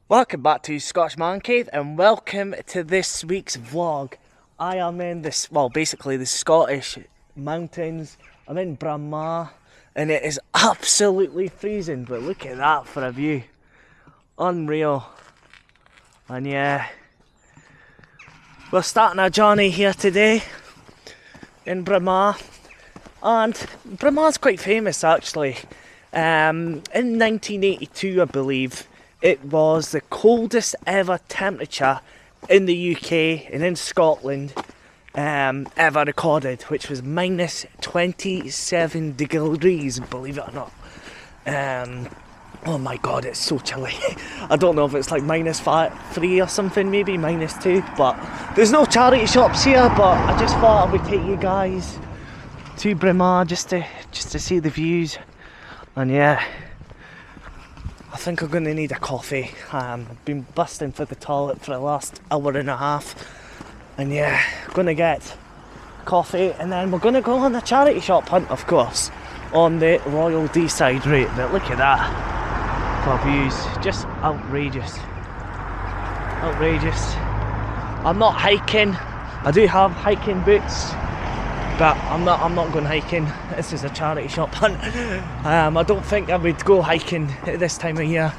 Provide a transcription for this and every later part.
Welcome back to Scottish Man Cave and welcome to this week's vlog. I am in basically the Scottish mountains. I'm in Bramah and it is absolutely freezing, but look at that for a view. Unreal. And yeah, we're starting our journey here today in Bramah. And Bramah's quite famous actually. In 1982 I believe, it was the coldest ever temperature in the UK and in Scotland ever recorded, which was minus 27 degrees, believe it or not. Oh my god, it's so chilly. I don't know if it's like -3 or something, maybe -2, but there's no charity shops here, but I just thought I would take you guys to Bramah just to see the views. And yeah, I think I'm going to need a coffee. I've been busting for the toilet for the last hour and a half. And yeah, going to get coffee and then we're going to go on the charity shop hunt, of course, on the Royal Deeside route. But look at that for views. Just outrageous. Outrageous. I'm not hiking. I do have hiking boots, but I'm not going hiking. This is a charity shop hunt. I don't think I would go hiking at this time of year.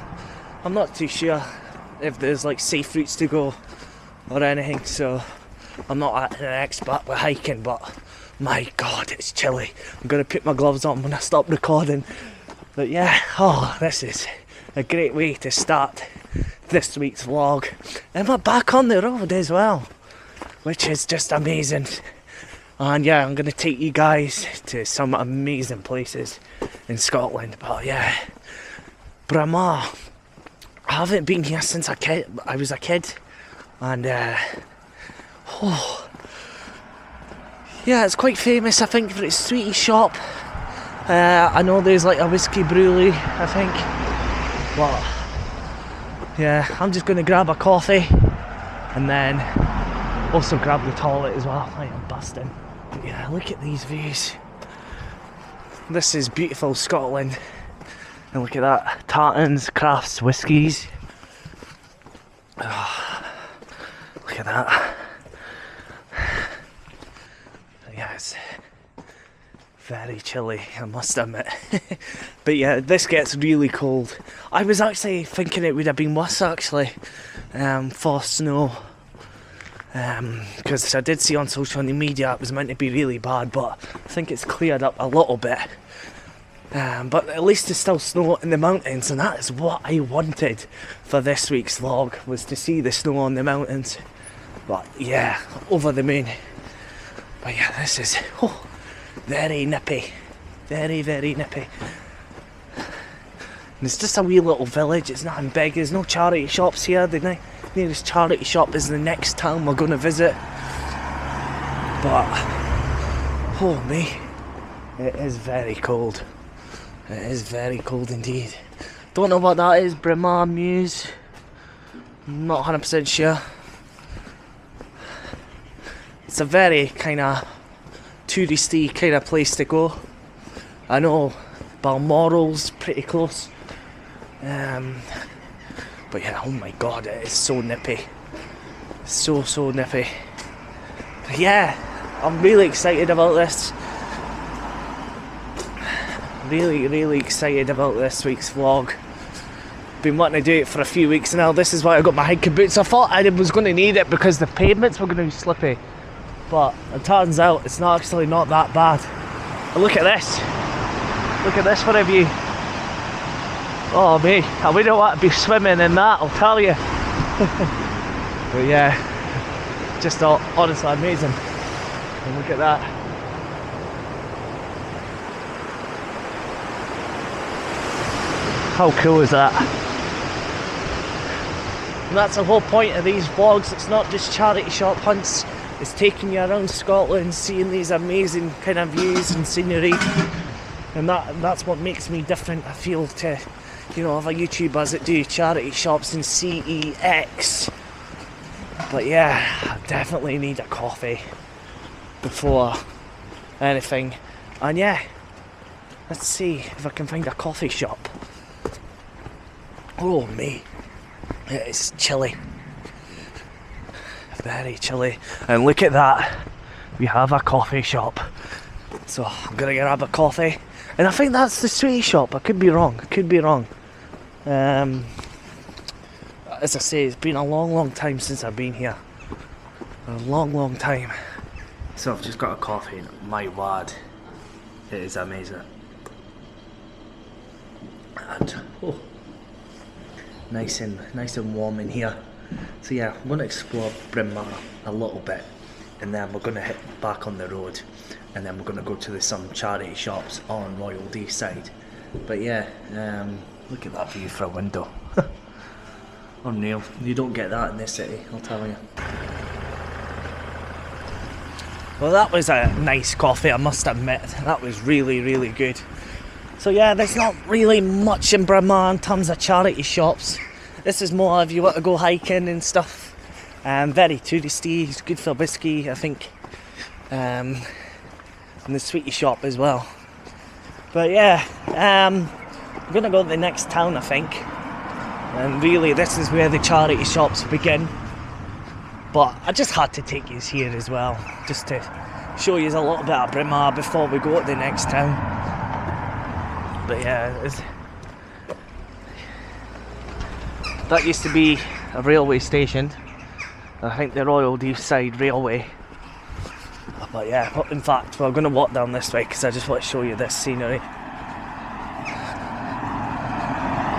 I'm not too sure if there's like safe routes to go or anything, so I'm not an expert with hiking, but my god, it's chilly. I'm going to put my gloves on when I stop recording. But yeah, this is a great way to start this week's vlog. And we're back on the road as well, which is just amazing. And yeah, I'm going to take you guys to some amazing places in Scotland. But yeah, Bramah. I haven't been here since I was a kid. And yeah, it's quite famous, I think, for its sweetie shop. I know there's like a whiskey brewery, I think. But yeah, I'm just going to grab a coffee and then also grab the toilet as well. I am busting. But yeah, look at these views. This is beautiful Scotland. And look at that. Tartans, Crafts, whiskies. Look at that. Yeah, it's very chilly, I must admit. But yeah, this gets really cold. I was actually thinking it would have been worse actually, for snow. Because I did see on social media it was meant to be really bad, but I think it's cleared up a little bit. But at least there's still snow in the mountains, and that is what I wanted for this week's vlog, was to see the snow on the mountains. But yeah, over the moon. But yeah, this is very nippy. Very, very nippy. And it's just a wee little village, it's nothing big, there's no charity shops here. The nearest charity shop is the next town we're going to visit. But, oh me, it is very cold. It is very cold indeed. Don't know what that is, Bramah Mews. I'm not 100% sure. It's a very kind of touristy kind of place to go. I know Balmoral's pretty close. But yeah, oh my god, it is so nippy. So nippy. But yeah, I'm really excited about this. Really excited about this week's vlog. Been wanting to do it for a few weeks now. This is why I got my hiking boots. I thought I was going to need it because the pavements were going to be slippy. But it turns out it's not that bad. But look at this. Look at this for a view. Oh me, I wouldn't want to be swimming in that, I'll tell you. But yeah, just honestly amazing. And look at that. How cool is that? And that's the whole point of these vlogs. It's not just charity shop hunts. It's taking you around Scotland, seeing these amazing kind of views and scenery. And that's what makes me different, I feel, to, you know, other YouTubers that do charity shops and CEX. But yeah, I definitely need a coffee before anything. And yeah, let's see if I can find a coffee shop. Oh me, It's chilly. Very chilly. And look at that. We have a coffee shop. So I'm gonna grab a coffee. And I think that's the sweetie shop. I could be wrong. As I say, it's been a long time since I've been here. A long time. So I've just got a coffee and my word, it is amazing. And nice and warm in here. So yeah, I'm gonna explore Bryn Mawr a little bit, and then we're gonna hit back on the road, and then we're gonna go to some charity shops on Royal Deeside. But yeah, look at that view from a window. Unreal. You don't get that in this city, I'll tell you. Well, that was a nice coffee, I must admit. That was really good. So yeah, there's not really much in Bryn Mawr in terms of charity shops. This is more if you want to go hiking and stuff. Very touristy, it's good for whiskey, I think. And the sweetie shop as well. But yeah, I'm gonna go to the next town, I think. And really, this is where the charity shops begin. But I just had to take you here as well, just to show you a little bit of Bryn Mawr before we go to the next town. But yeah, that used to be a railway station. I think the Royal Deeside Railway. But yeah, in fact, we're going to walk down this way because I just want to show you this scenery.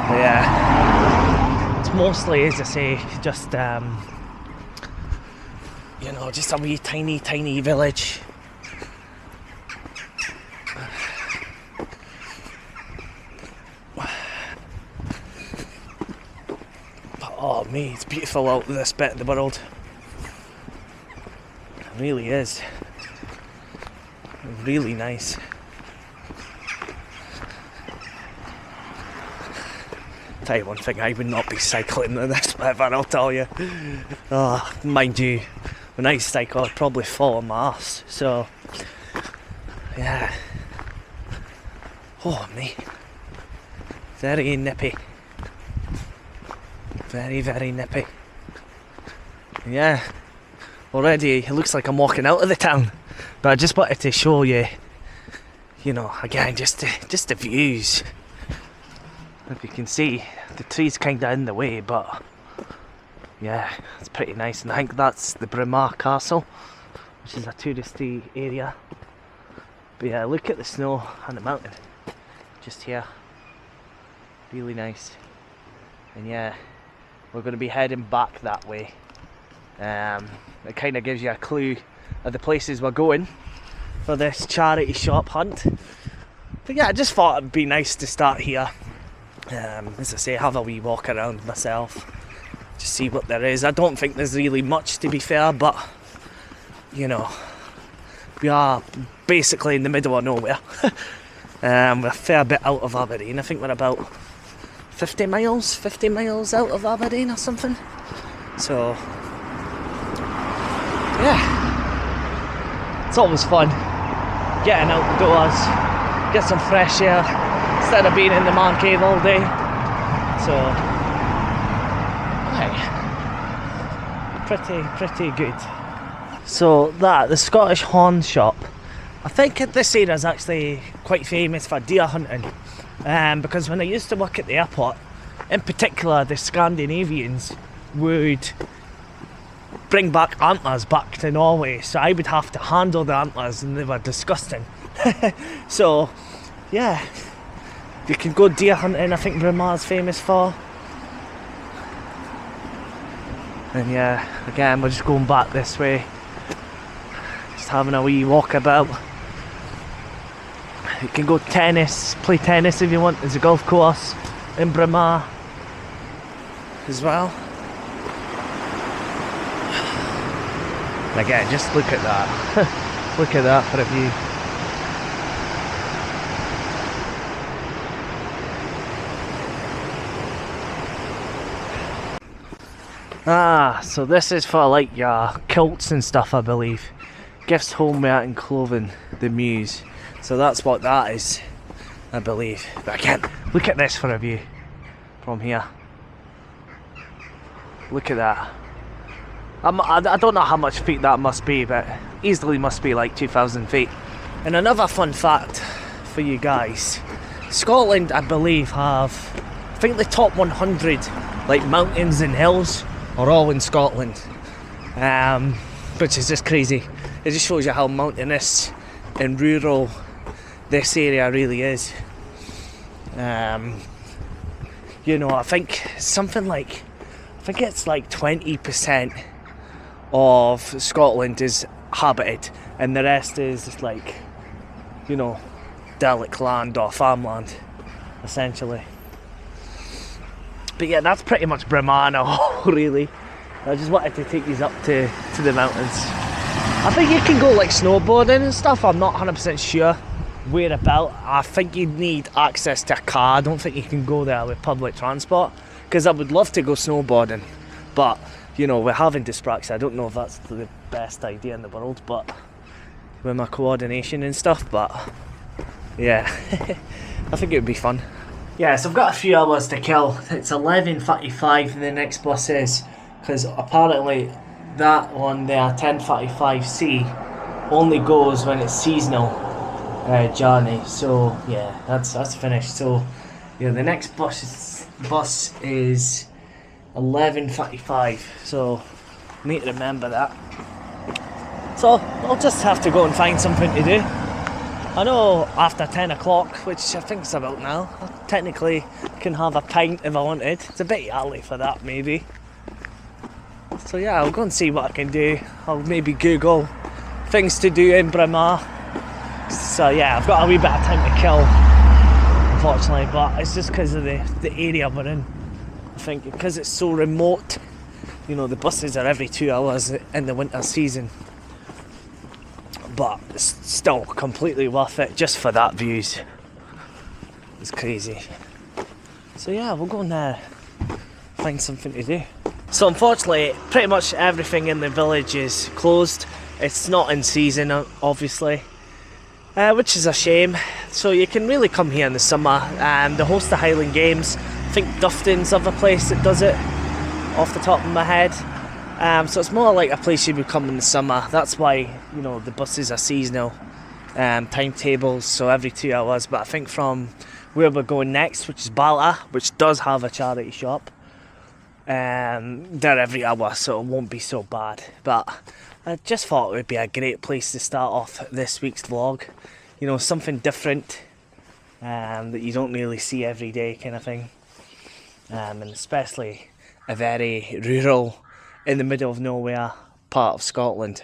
But yeah, it's mostly, as I say, just you know, just a wee tiny village. But oh me, it's beautiful out in this bit of the world. It really is. Really nice. Tell you one thing, I would not be cycling in this weather, I'll tell you. Oh, mind you, when I cycle, I'd probably fall on my arse. So, yeah. Oh, me. Very nippy. Very nippy. Yeah. Already, it looks like I'm walking out of the town. But I just wanted to show you, you know, again, just the views. If you can see, the tree's kind of in the way, but yeah, it's pretty nice. And I think that's the Bryn Mawr Castle, which is a touristy area. But yeah, look at the snow and the mountain just here. Really nice. And yeah, we're going to be heading back that way. It kind of gives you a clue of the places we're going for this charity shop hunt. But yeah, I just thought it'd be nice to start here. As I say, have a wee walk around myself, just see what there is. I don't think there's really much, to be fair, but you know, we are basically in the middle of nowhere. We're a fair bit out of Aberdeen. I think we're about 50 miles out of Aberdeen or something. So yeah, it's always fun getting outdoors, get some fresh air instead of being in the man cave all day. So pretty good. So the Scottish Horn Shop, I think this area is actually quite famous for deer hunting, because when I used to work at the airport, in particular the Scandinavians would bring back antlers back to Norway, so I would have to handle the antlers and they were disgusting. So yeah, you can go deer hunting, I think Bryn Mawr's famous for. And yeah, again, we're just going back this way, just having a wee walk about. You can go play tennis if you want. There's a golf course in Bryn Mawr as well. And again, just look at that. Look at that for a view. So this is for like your kilts and stuff, I believe. Gifts, homeware and clothing, the Muse. So that's what that is, I believe. But again, look at this for a view from here. Look at that. I don't know how much feet that must be, but easily must be like 2,000 feet. And another fun fact for you guys, Scotland, I believe, I think the top 100 like mountains and hills are all in Scotland, which is just crazy. It just shows you how mountainous and rural this area really is. You know, I think it's like 20% of Scotland is habited, and the rest is just like, you know, derelict land or farmland, essentially. But yeah, that's pretty much Bramana, really. I just wanted to take these up to the mountains. I think you can go like snowboarding and stuff. I'm not 100% sure whereabout. I think you need access to a car. I don't think you can go there with public transport, because I would love to go snowboarding, but you know, we're having dyspraxia. I don't know if that's the best idea in the world, but with my coordination and stuff, but yeah, I think it would be fun. Yeah, so I've got a few hours to kill. It's 11:45 the next bus is, because apparently that one there, 10:45C, only goes when it's seasonal journey. So yeah, that's finished. So yeah, the next bus is 11:45, so I need to remember that. So I'll just have to go and find something to do. I know after 10 o'clock, which I think is about now, I technically can have a pint if I wanted. It's a bit early for that, maybe. So yeah, I'll go and see what I can do. I'll maybe Google things to do in Bramar. So yeah, I've got a wee bit of time to kill, unfortunately, but it's just because of the area we're in. I think because it's so remote, you know, the buses are every 2 hours in the winter season, but it's still completely worth it just for that views. It's crazy. So yeah, we'll go and find something to do. So unfortunately, pretty much everything in the village is closed. It's not in season, obviously, which is a shame. So you can really come here in the summer. They host the Highland Games. I think Dufton's other place that does it, off the top of my head. So it's more like a place you would come in the summer. That's why, you know, the buses are seasonal timetables, so every 2 hours. But I think from where we're going next, which is Balta, which does have a charity shop, they're every hour, so it won't be so bad. But I just thought it would be a great place to start off this week's vlog. You know, something different that you don't really see every day, kind of thing. And especially a very rural, in the middle of nowhere part of Scotland.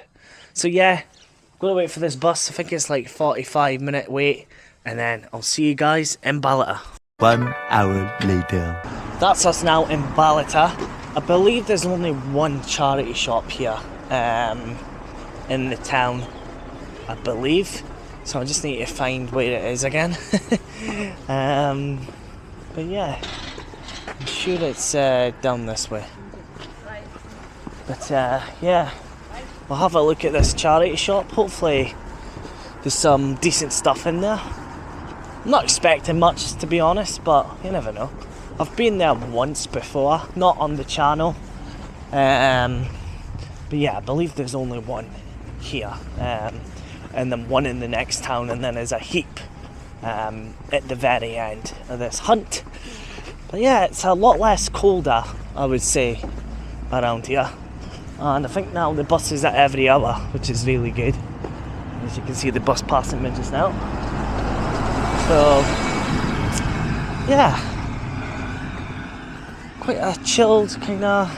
So yeah, gonna wait for this bus. I think it's like 45-minute wait, and then I'll see you guys in Balta. 1 hour later. That's us now in Balta. I believe there's only one charity shop here in the town, I believe. So I just need to find where it is again. But yeah, I'm sure it's down this way. But yeah, we'll have a look at this charity shop. Hopefully there's some decent stuff in there. I'm not expecting much, to be honest, but you never know. I've been there once before, not on the channel. But yeah, I believe there's only one here. And then one in the next town, and then there's a heap at the very end of this hunt. But yeah, it's a lot less colder, I would say, around here. And I think now the bus is at every hour, which is really good. As you can see, the bus passing me just now. So yeah, quite a chilled kind of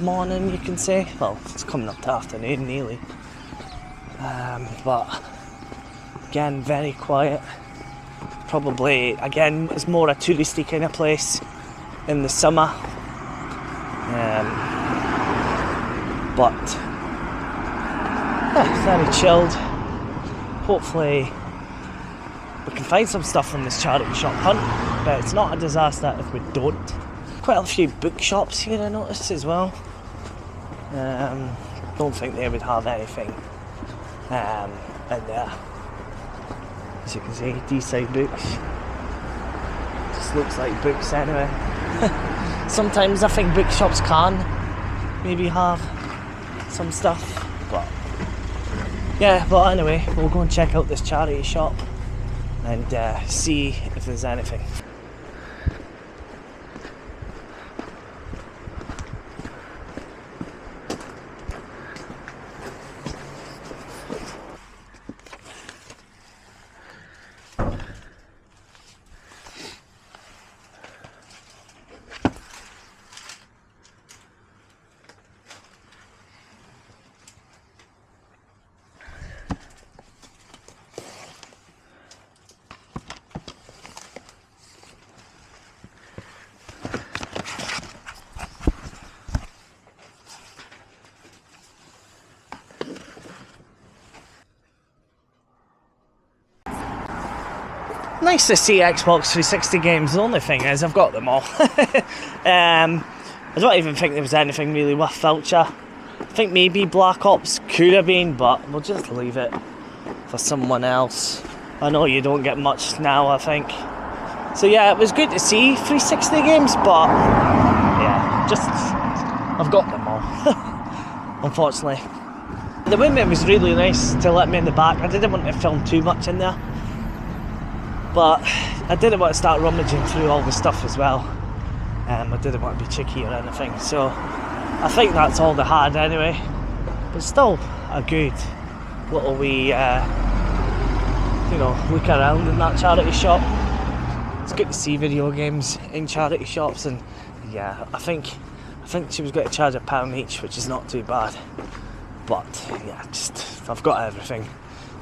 morning, you can say. Well, it's coming up to afternoon nearly. But again, very quiet. Probably, again, it's more a touristy kind of place in the summer. But yeah, very chilled. Hopefully we can find some stuff from this charity shop hunt, but it's not a disaster if we don't. Quite a few bookshops here, I noticed as well. Don't think they would have anything in there. As you can see, D-side books. Just looks like books anyway. Sometimes I think bookshops can maybe have some stuff, but yeah. But anyway, we'll go and check out this charity shop and see if there's anything. Nice to see Xbox 360 games. The only thing is, I've got them all. I don't even think there was anything really worth voucher. I think maybe Black Ops could have been, but we'll just leave it for someone else. I know you don't get much now, I think. So yeah, it was good to see 360 games, but yeah, just I've got them all. Unfortunately. The women was really nice to let me in the back. I didn't want to film too much in there, but I didn't want to start rummaging through all the stuff as well. I didn't want to be cheeky or anything, so I think that's all they had anyway. But still a good little wee, look around in that charity shop. It's good to see video games in charity shops, and yeah, I think she was going to charge £1 each, which is not too bad. But yeah, just I've got everything,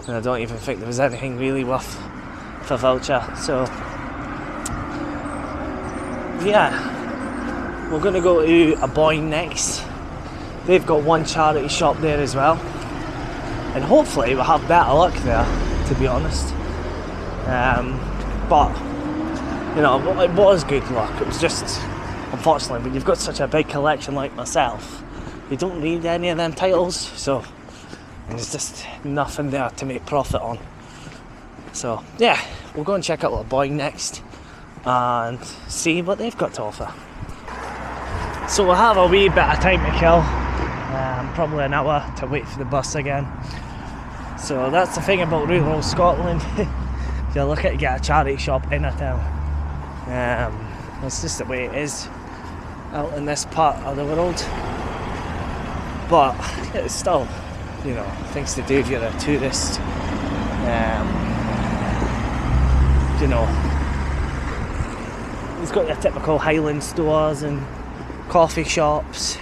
and I don't even think there was anything really worth for voucher. So yeah, we're going to go to a Boyne next. They've got one charity shop there as well, and hopefully we'll have better luck there, to be honest. But you know, it was good luck. It was just, unfortunately, when you've got such a big collection like myself, you don't need any of them titles, so there's just nothing there to make profit on. So yeah, we'll go and check out the Boyne next and see what they've got to offer. So we'll have a wee bit of time to kill, probably an hour to wait for the bus again. So that's the thing about rural Scotland. You look at, you get a charity shop in a town. That's just the way it is out in this part of the world. But it's still, you know, things to do if you're a tourist. You know, it's got your typical Highland stores and coffee shops.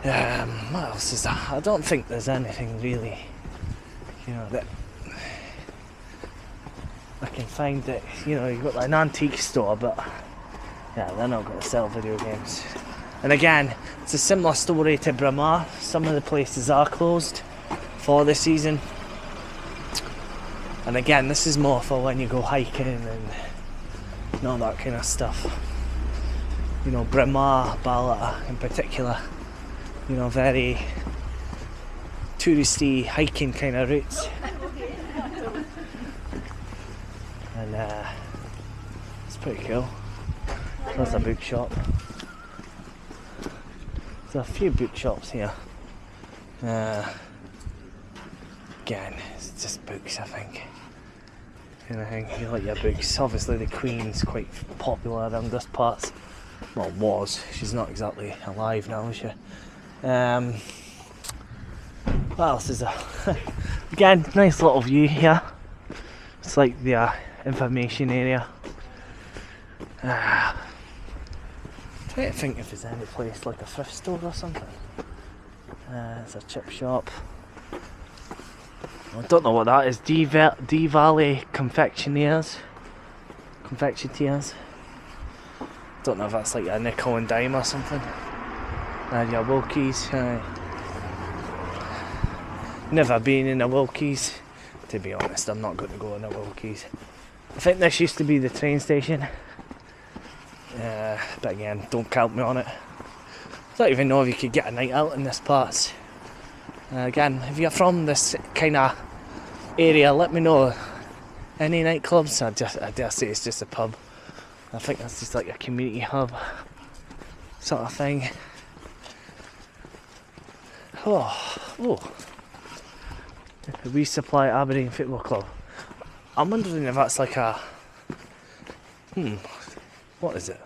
What else is there? I don't think there's anything really, you know, that I can find that, you know, you've got like an antique store, but yeah, they're not going to sell video games. And again, it's a similar story to Braemar. Some of the places are closed for the season. And again, this is more for when you go hiking and all that kind of stuff. You know, Braemar, Ballater in particular, you know, very touristy hiking kind of routes. And it's pretty cool. There's a bookshop. There's a few bookshops here. Again, it's just books, I think. You like your books. Obviously the Queen's quite popular around this part. Well, was. She's not exactly alive now, is she? What else is there? Again, nice little view here. It's like the information area. Trying to think if there's any place like a thrift store or something. There's a chip shop. I don't know what that is. D Valley Confectioneers. Don't know if that's like a nickel and dime or something. And your Wilkies. Never been in a Wilkies. To be honest, I'm not going to go in a Wilkies. I think this used to be the train station. But again, don't count me on it. I don't even know if you could get a night out in this part. Again, if you're from this kind of area, let me know. Any nightclubs? I dare say it's just a pub. I think that's just like a community hub sort of thing. Oh. Resupply Aberdeen Football Club. I'm wondering if that's like a... what is it?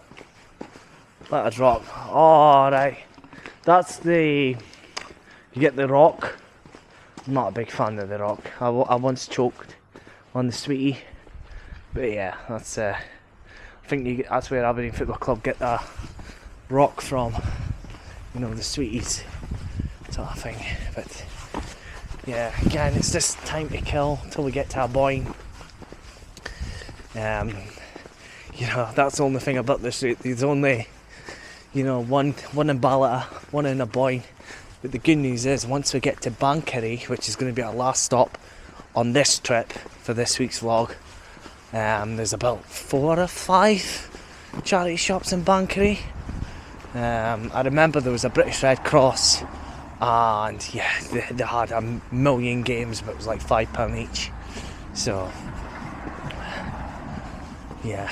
Lettered Rock. Oh, right. That's the... You get the Rock. I'm not a big fan of the Rock. I once choked on the sweetie. But yeah, that's... I think that's where Aberdeen Football Club get the Rock from. You know, the sweeties sort of thing. But yeah, again, it's just time to kill till we get to a Boyne. You know, that's the only thing about this route. There's only, you know, one in Ballata, one in a Boyne. But the good news is, once we get to Banchory, which is going to be our last stop on this trip for this week's vlog, there's about 4 or 5 charity shops in Banchory. I remember there was a British Red Cross, and yeah, they had a million games, but it was like £5 each. So yeah,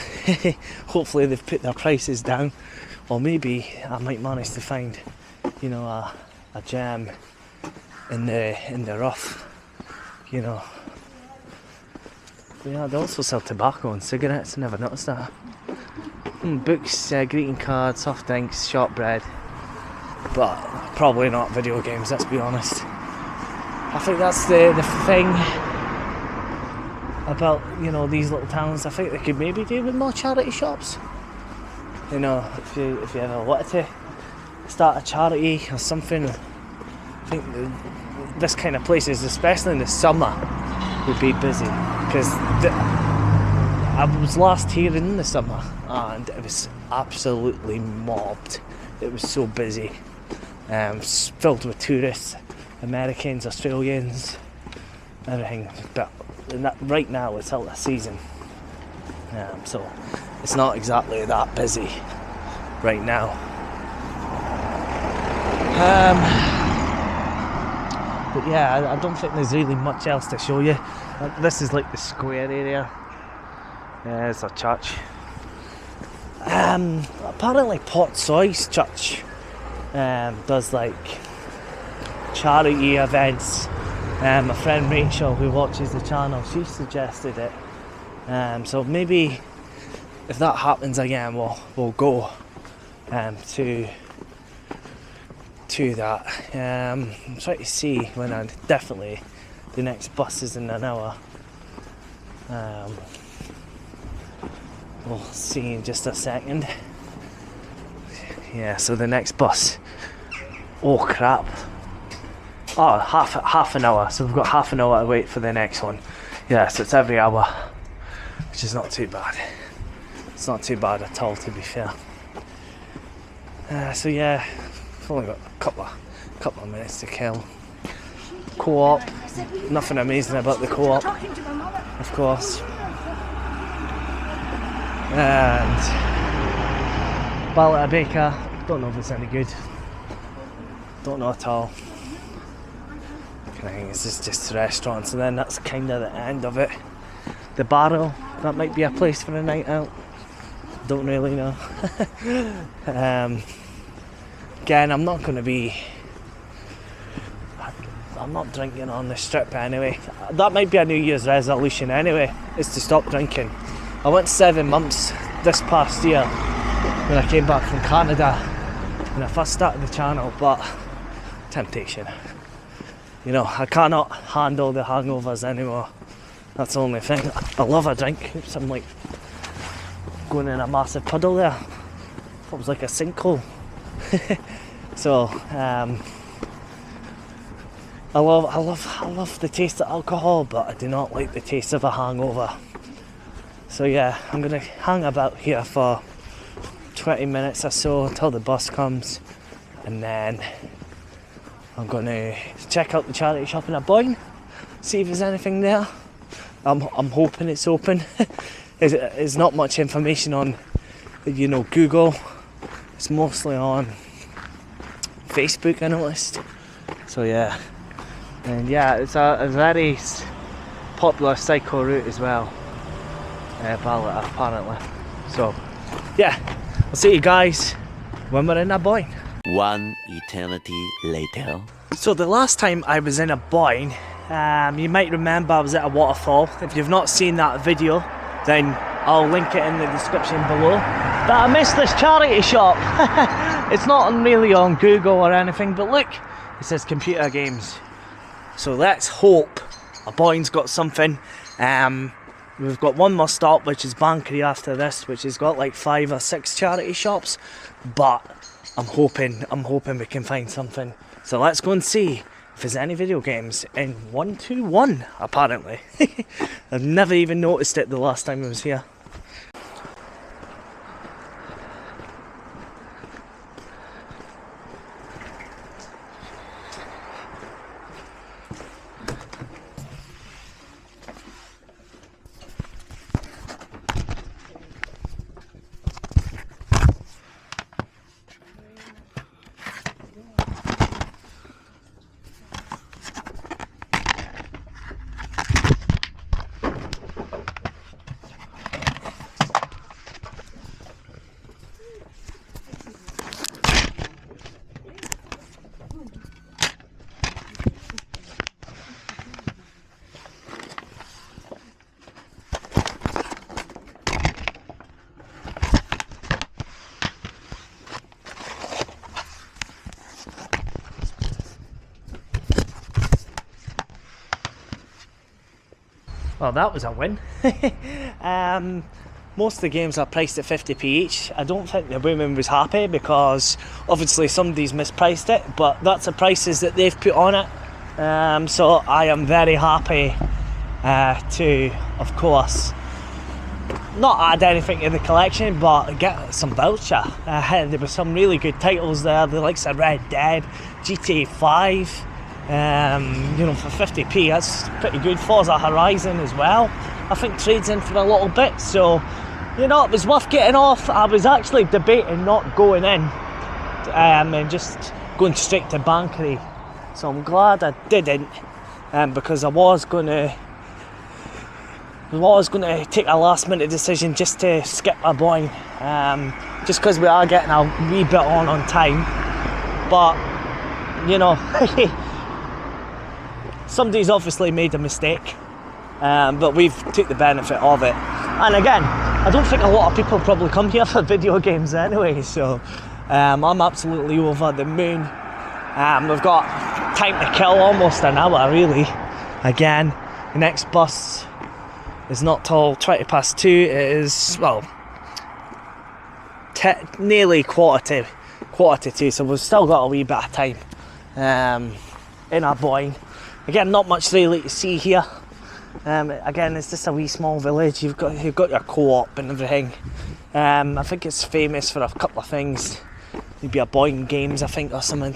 hopefully they've put their prices down, or maybe I might manage to find, you know, a gem in the rough, you know. Yeah, they also sell tobacco and cigarettes. I never noticed that. Books, greeting cards, soft drinks, shortbread, but probably not video games. Let's be honest. I think that's the thing about, you know, these little towns. I think they could maybe do with more charity shops. You know, if you ever wanted to start a charity or something, I think this kind of places, especially in the summer, would be busy, because I was last here in the summer and it was absolutely mobbed. It was so busy, filled with tourists, Americans, Australians, everything. But right now it's out of season, so it's not exactly that busy right now. But yeah, I don't think there's really much else to show you. This is like the square area. There's a church. Apparently Portsoy's church does like charity events. My friend Rachel, who watches the channel, she suggested it. So maybe if that happens again, we'll go to that. I'm trying to see when definitely the next bus is in an hour. We'll see in just a second. Yeah, so the next bus. Oh crap. Oh, half an hour. So we've got half an hour to wait for the next one. Yeah, so it's every hour, which is not too bad. It's not too bad at all, to be fair. So yeah, I've only got a couple of minutes to kill. Co-op. Nothing amazing about the co-op, of course. And Ballata Baker, don't know if it's any good. Don't know at all. I think this is just restaurants, and then that's kind of the end of it. The Barrel, that might be a place for a night out. Don't really know. Again, I'm not drinking on the strip anyway. That might be a New Year's resolution anyway, is to stop drinking. I went 7 months this past year when I came back from Canada when I first started the channel, but temptation. You know, I cannot handle the hangovers anymore. That's the only thing. I love a drink. Oops, I'm like going in a massive puddle there. It was like a sinkhole. So, I love the taste of alcohol, but I do not like the taste of a hangover. So yeah, I'm gonna hang about here for 20 minutes or so until the bus comes, and then I'm gonna check out the charity shop in Boyne, see if there's anything there. I'm hoping it's open. There's not much information on, you know, Google. It's mostly on Facebook, I noticed. So yeah, and yeah, it's a very popular cycle route as well. Ballata, apparently. So yeah, I'll see you guys when we're in Aboyne. One eternity later. So the last time I was in Aboyne, you might remember I was at a waterfall. If you've not seen that video, then I'll link it in the description below. But I missed this charity shop. It's not really on Google or anything, but look, it says computer games. So let's hope Aboyne's got something. We've got one more stop, which is Banchory after this, which has got like 5 or 6 charity shops. But I'm hoping we can find something. So let's go and see if there's any video games in 121, apparently. I've never even noticed it the last time I was here. Well, that was a win. Most of the games are priced at 50p each. I don't think the woman was happy because obviously somebody's mispriced it, but that's the prices that they've put on it. So I am very happy to, of course, not add anything to the collection, but get some voucher. There were some really good titles there, the likes of Red Dead, GTA 5. You know, for 50p, that's pretty good. Forza Horizon as well, I think trades in for a little bit, so you know, it was worth getting off. I was actually debating not going in and just going straight to Banchory, so I'm glad I didn't, because I was gonna take a last minute decision just to skip Aboyne, just because we are getting a wee bit on time, but you know, somebody's obviously made a mistake, but we've took the benefit of it. And again, I don't think a lot of people probably come here for video games anyway, so I'm absolutely over the moon. We've got time to kill, almost an hour really. Again, the next bus is not till 2:20. It is, well, nearly quarter to 2, so we've still got a wee bit of time in Aboyne. Again, not much really to see here. Again, it's just a wee small village. You've got your co-op and everything. I think it's famous for a couple of things. Maybe Aboyne Games, I think, or something.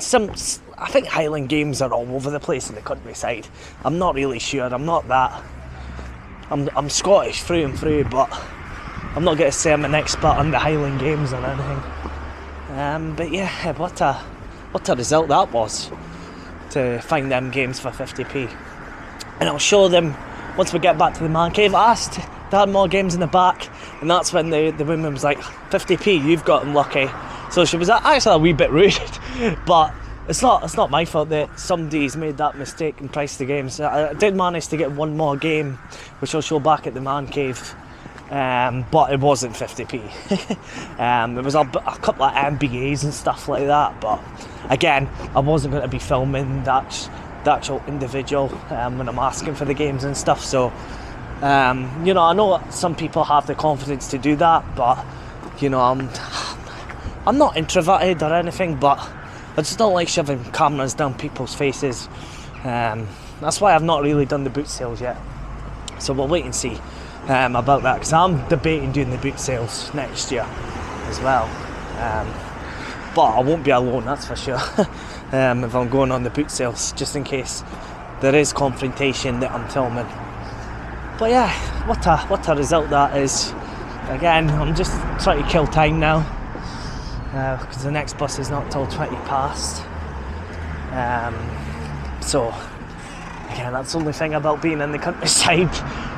I think Highland Games are all over the place in the countryside. I'm not really sure. I'm not that. I'm Scottish through and through, but I'm not going to say I'm an expert on the Highland Games or anything. But yeah, what a result that was, to find them games for 50p. And I'll show them once we get back to the man cave. I asked to have more games in the back, and that's when the woman was like, 50p, you've gotten lucky. So she was actually a wee bit rude, but it's not my fault that somebody's made that mistake and priced the games. I did manage to get one more game, which I'll show back at the man cave, but it wasn't 50p. There was a couple of MBAs and stuff like that, but again, I wasn't going to be filming the actual individual when I'm asking for the games and stuff, so you know, I know some people have the confidence to do that, but you know, I'm not introverted or anything, but I just don't like shoving cameras down people's faces. That's why I've not really done the boot sales yet, so we'll wait and see about that, because I'm debating doing the boot sales next year as well, but I won't be alone, that's for sure. If I'm going on the boot sales, just in case there is confrontation that I'm filming. But yeah, what a result that is. Again, I'm just trying to kill time now, because the next bus is not till 20 past. So again, that's the only thing about being in the countryside.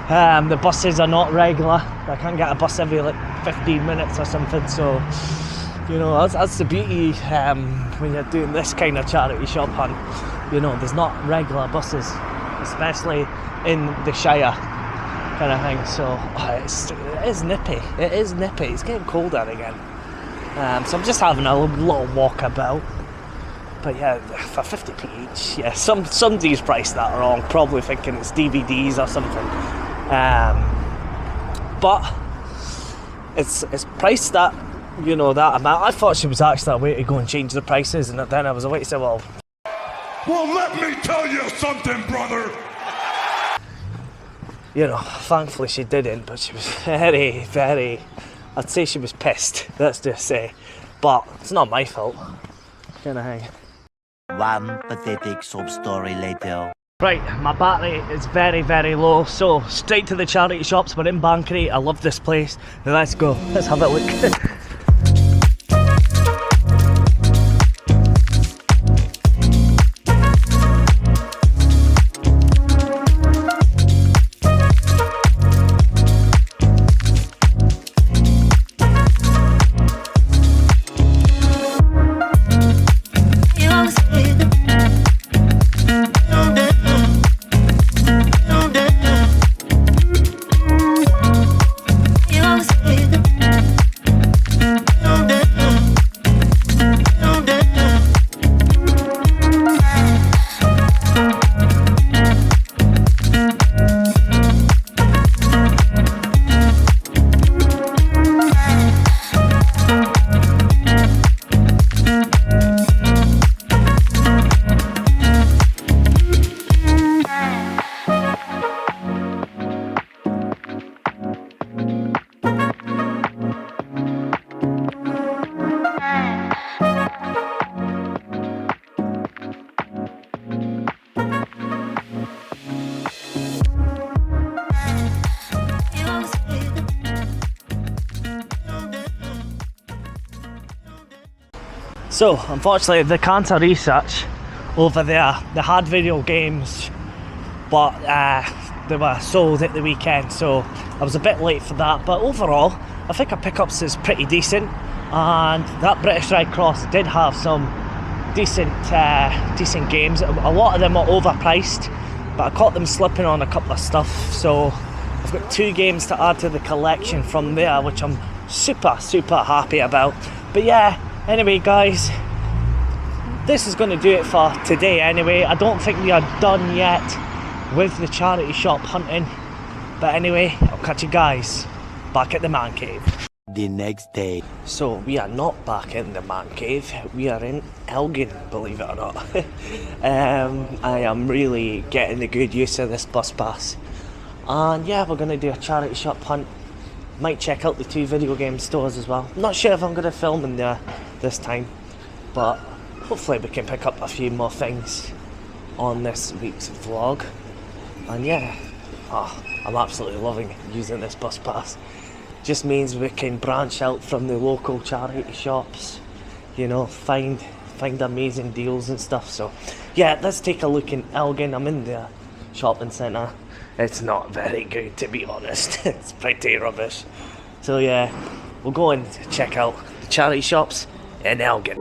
The buses are not regular. I can't get a bus every like 15 minutes or something. So, you know, that's the beauty when you're doing this kind of charity shop hunt. You know, there's not regular buses, especially in the Shire kind of thing. So it is nippy. It is nippy. It's getting colder again. So I'm just having a little walk about. But yeah, for 50p each, yeah, somebody's priced that wrong, probably thinking it's DVDs or something. But it's priced that, you know, that amount. I thought she was actually a way to go and change the prices, and then I was a way to say, well, let me tell you something, brother. You know, thankfully she didn't, but she was very, very, I'd say she was pissed, let's just say. But it's not my fault, kind of thing. One pathetic sob story later. Right, my battery is very, very low, so straight to the charity shops. We're in Banchory. I love this place. Now let's go. Let's have a look. So, unfortunately, the Cancer Research over there, they had video games, but they were sold at the weekend, so I was a bit late for that. But overall, I think our pickups is pretty decent, and that British Red Cross did have some decent games. A lot of them are overpriced, but I caught them slipping on a couple of stuff, so I've got 2 games to add to the collection from there, which I'm super happy about. But yeah, anyway guys, this is going to do it for today anyway. I don't think we are done yet with the charity shop hunting, but anyway, I'll catch you guys back at the man cave. The next day. So we are not back in the man cave, we are in Elgin, believe it or not. I am really getting the good use of this bus pass, and yeah, we're going to do a charity shop hunt. Might check out the 2 video game stores as well. Not sure if I'm going to film in there this time, but hopefully we can pick up a few more things on this week's vlog. And yeah, I'm absolutely loving using this bus pass. Just means we can branch out from the local charity shops, you know, find amazing deals and stuff. So yeah, let's take a look in Elgin. I'm in the shopping centre. It's not very good, to be honest. It's pretty rubbish. So yeah, we'll go and check out the charity shops in Elgin.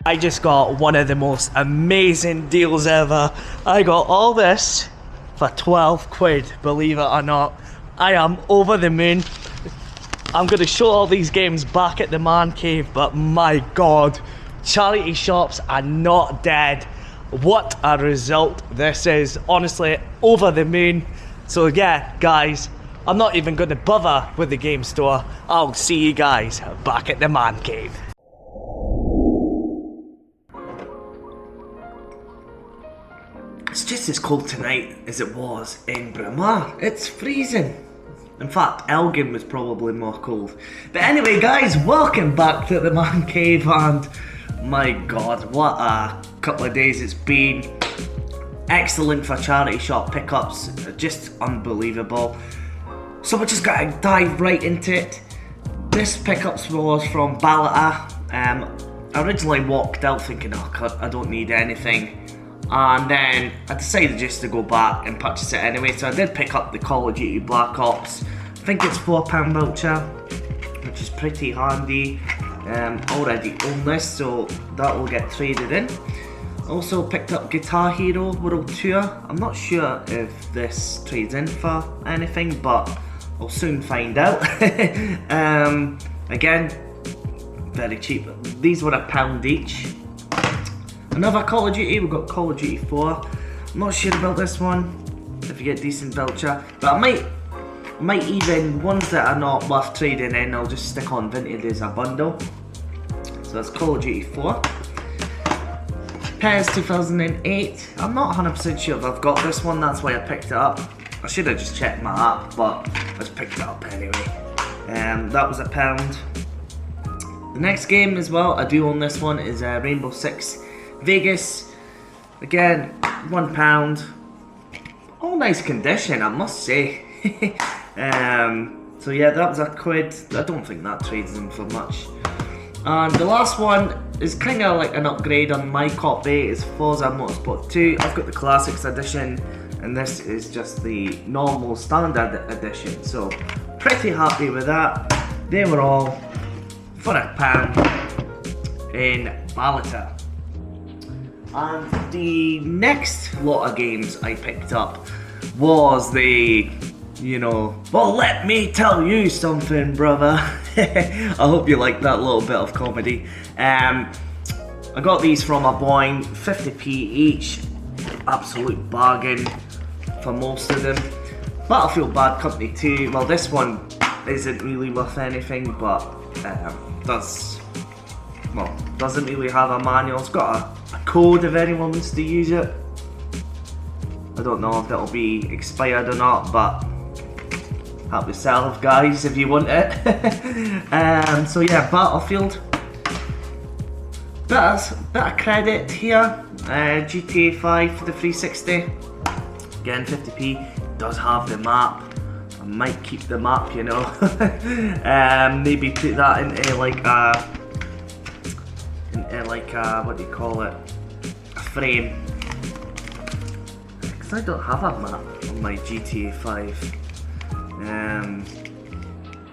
I just got one of the most amazing deals ever. I got all this for 12 quid, believe it or not. I am over the moon. I'm going to show all these games back at the Man Cave, but my god, charity shops are not dead. What a result this is. Honestly, over the moon. So yeah, guys, I'm not even going to bother with the game store. I'll see you guys back at the Man Cave. It's just as cold tonight as it was in Braemar. It's freezing. In fact, Elgin was probably more cold. But anyway, guys, welcome back to the Man Cave, and my god, what a couple of days it's been. Excellent for charity shop pickups, just unbelievable. So we're just gonna dive right into it. This pickups was from Balata. I originally walked out thinking, oh, I don't need anything. And then I decided just to go back and purchase it anyway, so I did pick up the Call of Duty Black Ops. I think it's £4 voucher, which is pretty handy. Already own this, so that will get traded in. Also picked up Guitar Hero World Tour. I'm not sure if this trades in for anything, but I'll soon find out. Again, very cheap. These were £1 each. Another Call of Duty, we've got Call of Duty 4. I'm not sure about this one, if you get decent voucher, but I might even, ones that are not worth trading in, I'll just stick on Vinted as a bundle. So that's Call of Duty 4. PES 2008, I'm not 100% sure if I've got this one, that's why I picked it up. I should have just checked my app, but I just picked it up anyway. That was £1. The next game as well, I do own this one, is Rainbow Six Vegas. Again, £1. All nice condition, I must say. So yeah, that was £1. I don't think that trades in for much. And the last one is kind of like an upgrade on my copy. It's Forza Motorsport 2. I've got the Classics edition, and this is just the normal standard edition. So pretty happy with that. They were all for £1 in Balata. And the next lot of games I picked up was the, well, let me tell you something, brother. I hope you like that little bit of comedy. I got these from a Boeing, 50p each. Absolute bargain for most of them. Battlefield Bad Company 2, well, this one isn't really worth anything, but doesn't really have a manual. It's got a code if anyone wants to use it. I don't know if that'll be expired or not, but help yourself, guys, if you want it. So yeah, Battlefield. Bit of credit here. GTA 5 for the 360. Again, 50p. Does have the map. I might keep the map, maybe put that into like a, what do you call it? A frame. Because I don't have a map on my GTA 5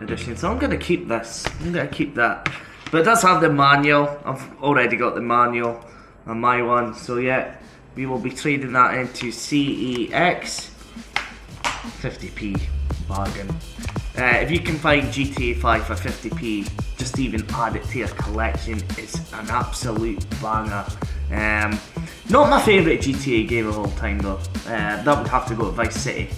edition, so I'm gonna keep this. I'm gonna keep that. But it does have the manual. I've already got the manual on my one, so yeah, we will be trading that into CEX. 50p bargain. If you can find GTA 5 for 50p, just even add it to your collection. It's an absolute banger. Not my favourite GTA game of all time though. That would have to go to Vice City.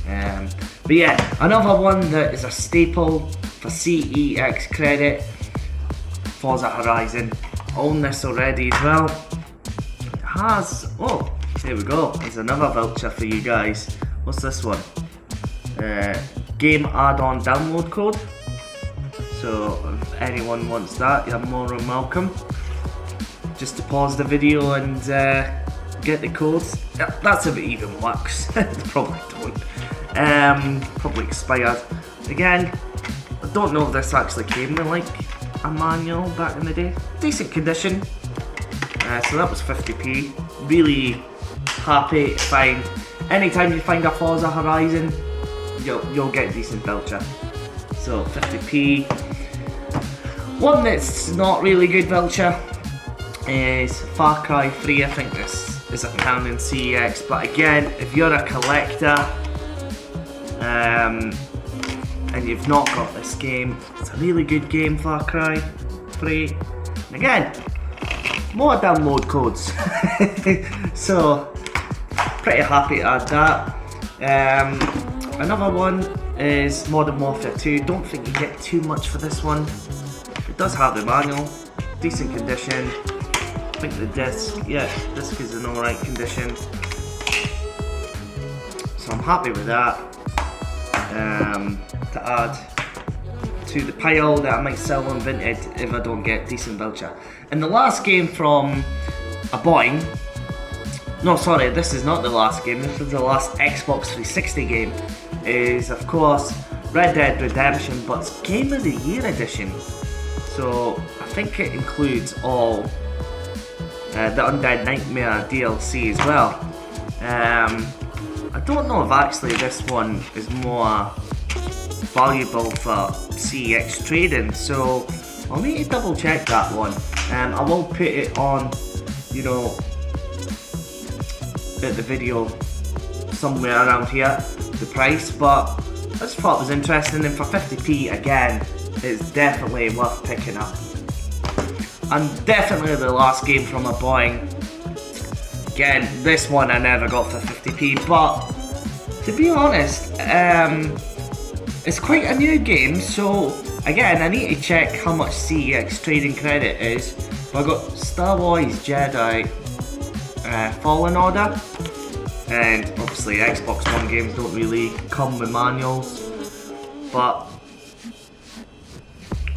But yeah, another one that is a staple for CEX credit, Forza Horizon. Own this already as well. It has, oh, there we go. There's another voucher for you guys. What's this one? Game add-on download code. So if anyone wants that, you're more than welcome. Just to pause the video and get the codes. Yeah, that's if it even works. Probably don't. Probably expired. Again, I don't know if this actually came with like a manual back in the day. Decent condition. So that was 50p. Really happy to find. Anytime you find a Forza Horizon, you'll get a decent voucher. So 50p. One that's not really good voucher. is Far Cry 3. I think this is a canon CEX, but again, if you're a collector and you've not got this game, it's a really good game, Far Cry 3. And again, more download codes. So, pretty happy to add that. Another one is Modern Warfare 2. Don't think you get too much for this one. It does have the manual, decent condition. I think the disc is in alright condition. So I'm happy with that. To add to the pile that I might sell on Vinted if I don't get decent voucher. And the last game from a Boeing, no sorry, this is not the last game, this is the last Xbox 360 game, is of course Red Dead Redemption, but it's Game of the Year edition. So I think it includes all the Undead Nightmare DLC as well. I don't know if actually this one is more valuable for CEX trading, so I'll need to double check that one. I will put it on, you know, at the video somewhere around here, the price, but I just thought it was interesting, and for 50p again, it's definitely worth picking up. And definitely the last game from a Boeing. Again, this one I never got for 50p, but to be honest, it's quite a new game, so again, I need to check how much CEX trading credit is. But I got Star Wars Jedi Fallen Order, and obviously Xbox One games don't really come with manuals, but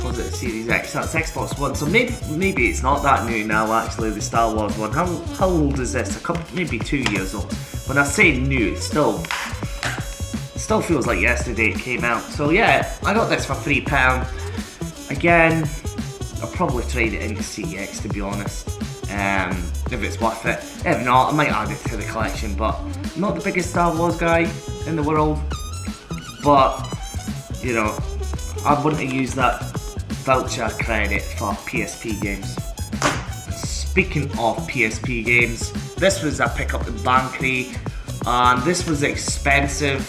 was it Series X? That's Xbox One, so maybe it's not that new now actually, the Star Wars one. How old is this? Maybe 2 years old. When I say new, it still feels like yesterday it came out. So yeah, I got this for £3. Again, I'll probably trade it into CEX to be honest, if it's worth it. If not, I might add it to the collection, but I'm not the biggest Star Wars guy in the world, but you know, I wouldn't use that voucher credit for PSP games. Speaking of PSP games, this was a pickup in Bankery, and this was expensive,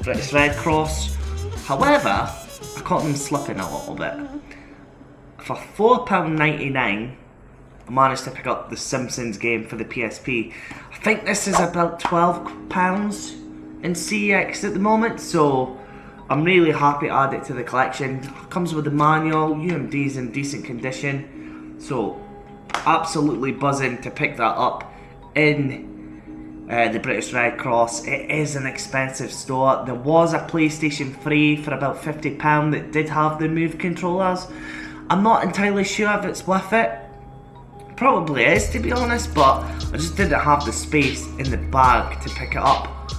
British Red Cross. However, I caught them slipping a little bit. For £4.99, I managed to pick up the Simpsons game for the PSP. I think this is about £12 in CEX at the moment, so I'm really happy to add it to the collection. It comes with the manual, UMD's in decent condition, so absolutely buzzing to pick that up in the British Red Cross. It is an expensive store. There was a PlayStation 3 for about £50 that did have the Move controllers. I'm not entirely sure if it's worth it. Probably is, to be honest, but I just didn't have the space in the bag to pick it up.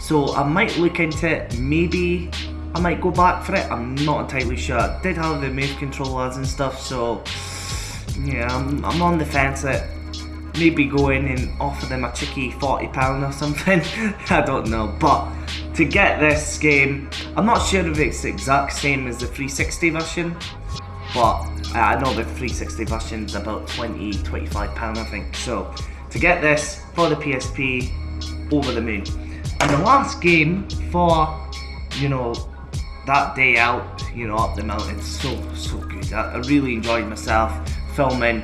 So I might look into it, maybe I might go back for it, I'm not entirely sure. It did have the Move controllers and stuff, so yeah, I'm on the fence at maybe go in and offer them a cheeky £40 or something. I don't know, but to get this game, I'm not sure if it's the exact same as the 360 version, but I know the 360 version is about £20-25 I think. So to get this for the PSP, over the moon. And the last game for, you know, that day out, you know, up the mountain, so good. I really enjoyed myself filming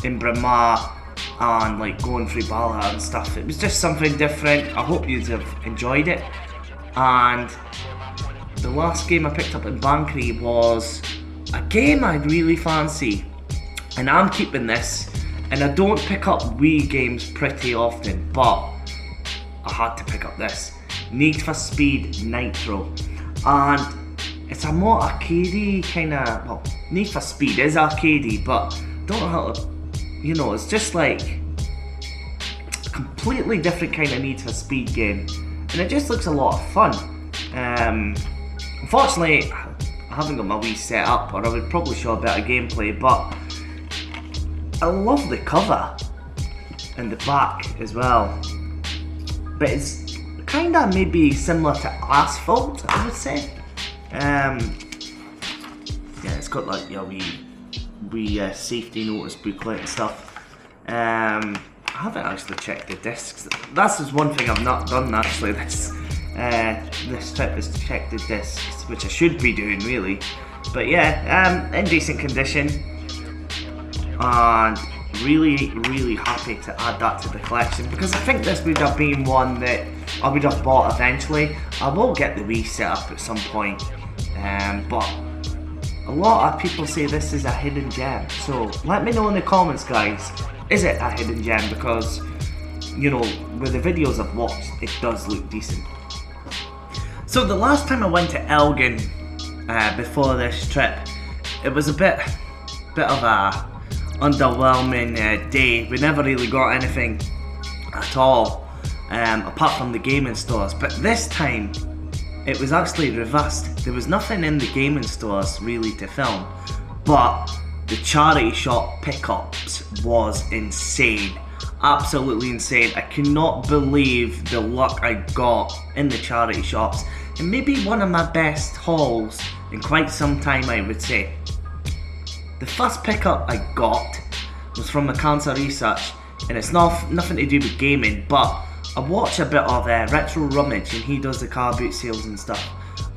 in Bryn Mawr and like going through Valhalla and stuff. It was just something different. I hope you have enjoyed it. And the last game I picked up in Bankery was a game I really fancy, and I'm keeping this. And I don't pick up Wii games pretty often, but I had to pick up this Need for Speed Nitro, and it's a more arcadey kind of, well, Need for Speed is arcadey, but don't know how to, you know, it's just like a completely different kind of Need for Speed game, and it just looks a lot of fun. Unfortunately, I haven't got my Wii set up, or I would probably show a better gameplay, but I love the cover and the back as well. But it's kind of maybe similar to Asphalt, I would say. Yeah, it's got like your wee safety notice booklet and stuff. I haven't actually checked the discs. That's just one thing I've not done actually this trip, is to check the discs, which I should be doing really. But yeah, in decent condition, and really happy to add that to the collection, because I think this would have been one that I would have bought eventually. I will get the Wii set up at some point, but a lot of people say this is a hidden gem. So let me know in the comments, guys, is it a hidden gem? Because, you know, with the videos I've watched, it does look decent. So the last time I went to Elgin before this trip, it was a bit of a underwhelming day. We never really got anything at all, apart from the gaming stores. But this time, it was actually reversed. There was nothing in the gaming stores really to film, but the charity shop pickups was insane. Absolutely insane. I cannot believe the luck I got in the charity shops, and maybe one of my best hauls in quite some time, I would say. The first pickup I got was from the Cancer Research, and it's nothing to do with gaming, but I watch a bit of Retro Rummage, and he does the car boot sales and stuff,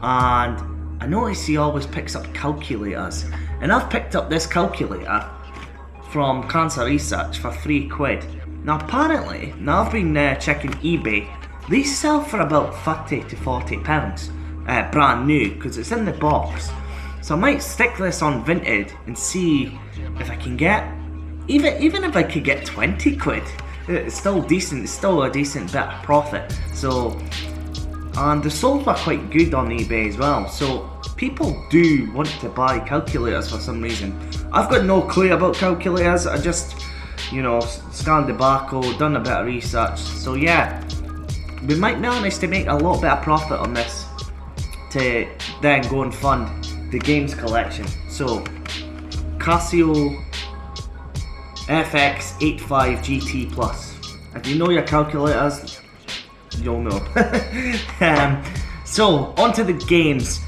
and I notice he always picks up calculators, and I've picked up this calculator from Cancer Research for £3. Now apparently, now I've been checking eBay, these sell for about £30 to £40, brand new, because it's in the box. So I might stick this on Vinted and see if I can get, even if I could get 20 quid, it's still decent, it's still a decent bit of profit. So, and the sold were quite good on eBay as well, so people do want to buy calculators for some reason. I've got no clue about calculators, I just, you know, scanned the barcode, done a bit of research, so yeah, we might manage to make a little bit of profit on this to then go and fund the games collection. So, Casio FX85 GT Plus. If you know your calculators, you'll know. So, onto the games.